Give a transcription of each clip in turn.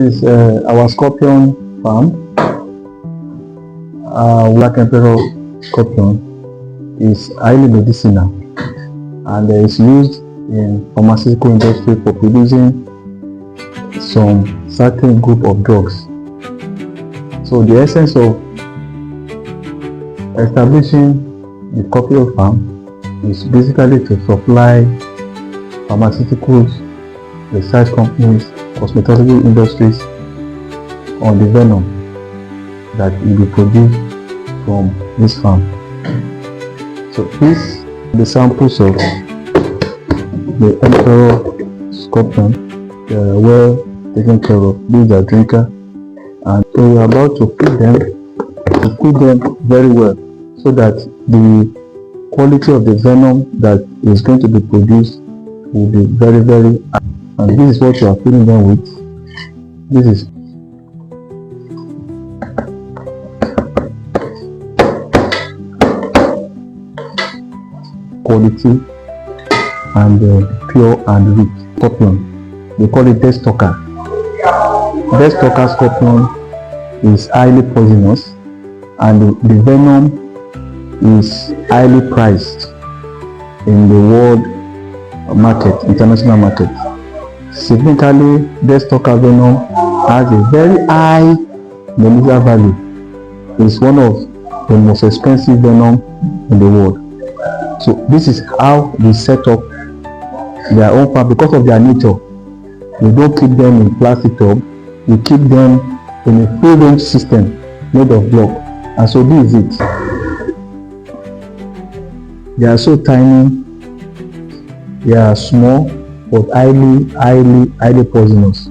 This is our scorpion farm. Black emperor scorpion is highly medicinal and is used in pharmaceutical industry for producing some certain group of drugs. So the essence of establishing the scorpion farm is basically to supply pharmaceuticals, research companies, cosmetology industries on the venom that will be produced from this farm. So these are the samples of the emperor scorpion. They are well taken care of. These are drinker, and so we are about to feed them very well, so that the quality of the venom that is going to be produced will be very, very high. And this is what you are feeding them with. This is quality and pure and rich scorpion. They call it Deathstalker. Deathstalker scorpion is highly poisonous, and the venom is highly priced in the world market, international market. Significantly, Deathstalker venom has a very high medicinal value. It's one of the most expensive venom in the world. So this is how we set up their own farm. Because of their nature, we don't keep them in plastic tub. We keep them in a full range system made of block. And so this is it. They are so tiny, they are small, but highly poisonous.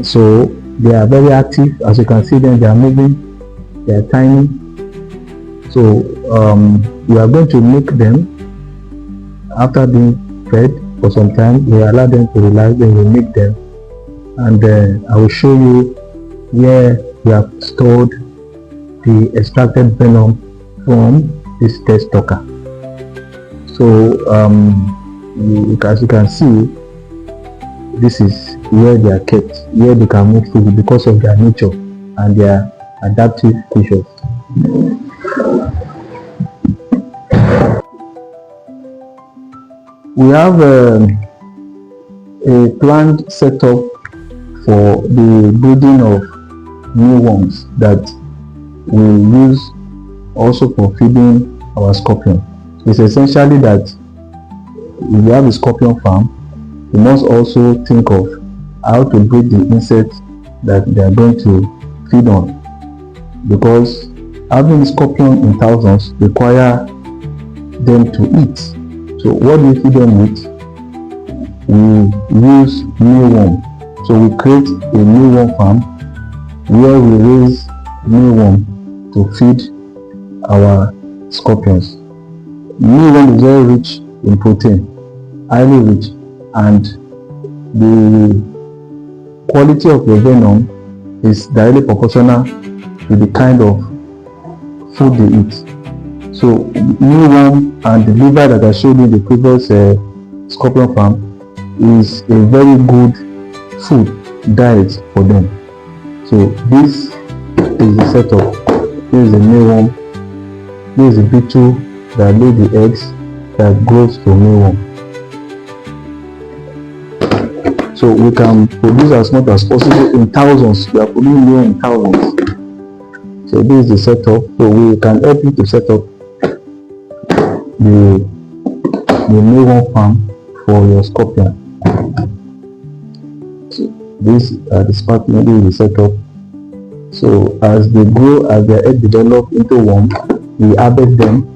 So they are very active. As you can see them, they are moving, they are tiny. So we are going to make them after being fed for some time. We allow them to relax, then we make them, and I will show you where we have stored the extracted venom from this Deathstalker. So as you can see, this is where they are kept, where they can move freely because of their nature and their adaptive features. We have a planned setup for the breeding of new worms that we use also for feeding our scorpion. It's essentially that if you have a scorpion farm, you must also think of how to breed the insects that they are going to feed on, because having scorpion in thousands require them to eat. So what do we feed them with? We use mealworm. So we create a mealworm farm where we raise mealworm to feed our scorpions. Mealworm is very rich in protein, highly rich, and the quality of the venom is directly proportional to the kind of food they eat. So mealworm and the liver that I showed you in the previous scorpion farm is a very good food diet for them. So this is the setup. This is the mealworm. This is the beetle that lays the eggs that grows to mealworm. So we can produce as much as possible in thousands. We are producing mealworm in thousands. So this is the setup. So we can help you to set up the mealworm farm for your scorpion. So these are the specimens we will set up. So as they grow, as their egg develop into worm, we harvest them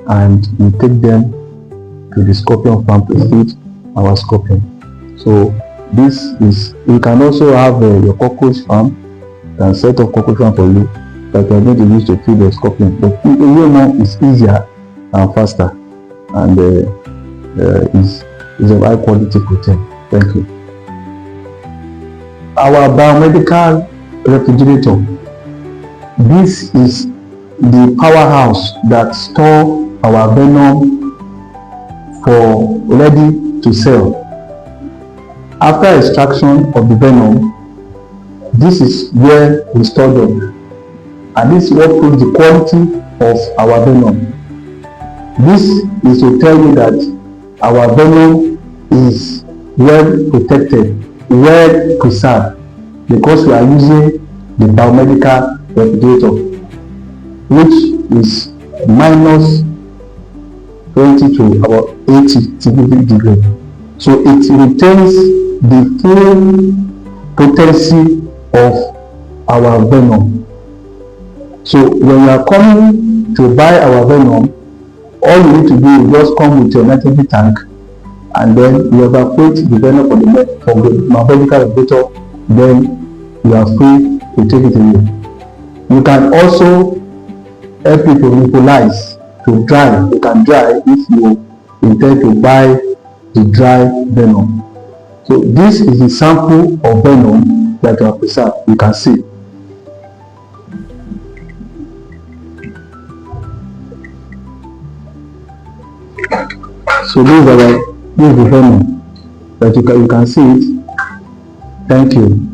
and we take them to the scorpion farm to feed our scorpion. So this is, you can also have your cockroach farm. You can set up cockroach farm for you that you are going to use to feed your scorpion. But a way more is easier and faster, and is of high quality protein. Thank you. Our biomedical refrigerator. This is the powerhouse that store our venom for ready to sell. After extraction of the venom, this is where we store them, and this is what proves the quality of our venom. This is to tell you that our venom is well protected, well preserved, because we are using the biomedical refrigerator, which is minus 20 to about 80 degrees. So it retains the full potency of our venom. So when you are coming to buy our venom, all you need to do is just come with your nitrogen tank, and then you evacuate the venom from the biomedical refrigerator, then you are free to take it away. You can also help it to neutralize, to dry. You can dry if you intend to buy the dry venom. So this is the sample of venom that are preserved. You can see. So this is the venom that you can see it. Thank you.